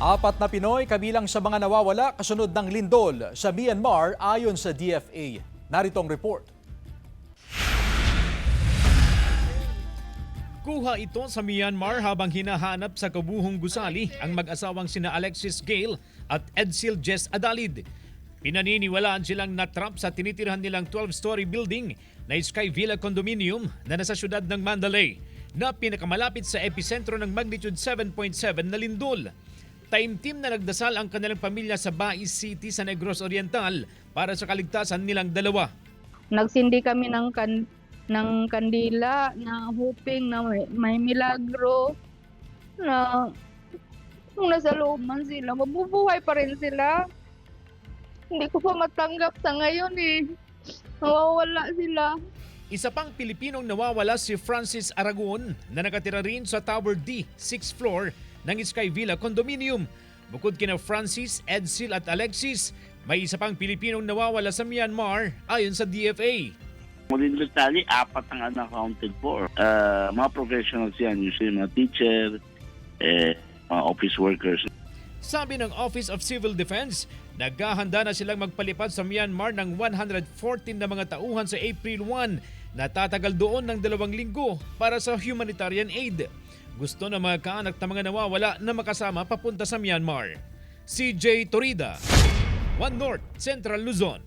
Apat na Pinoy kabilang sa mga nawawala kasunod ng lindol sa Myanmar ayon sa DFA. Narito ang report. Kuha ito sa Myanmar habang hinahanap sa kabuhong gusali ang mag-asawang sina Alexis Gale at Edsel Jess Adalid. Pinaniniwalaan silang natrap sa tinitirhan nilang 12-story building na Sky Villa Condominium na nasa syudad ng Mandalay na pinakamalapit sa episentro ng magnitude 7.7 na lindol. Taimtim na nagdasal ang kanilang pamilya sa Bais City sa Negros Oriental para sa kaligtasan nilang dalawa. Nagsindi kami ng kandila na hoping na may milagro na kung nasa loob man sila, mabubuhay pa rin sila. Hindi ko pa matanggap sa ngayon nawawala sila. Isa pang Pilipinong nawawala si Francis Aragon na nakatira rin sa Tower D, 6th floor ng Sky Villa Condominium. Bukod kina Francis, Edsel at Alexis, may isa pang Pilipinong nawawala sa Myanmar ayon sa DFA. Muling detalye, 4 ang unaccounted for. Mga professionals yan, usually mga teacher, mga office workers. Sabi ng Office of Civil Defense, naghahanda na silang magpalipad sa Myanmar ng 114 na mga tauhan sa April 1 na tatagal doon ng 2 linggo para sa humanitarian aid. Gusto ng mga kaanak na mga nawawala na makasama papunta sa Myanmar. CJ Torida, One North, Central Luzon.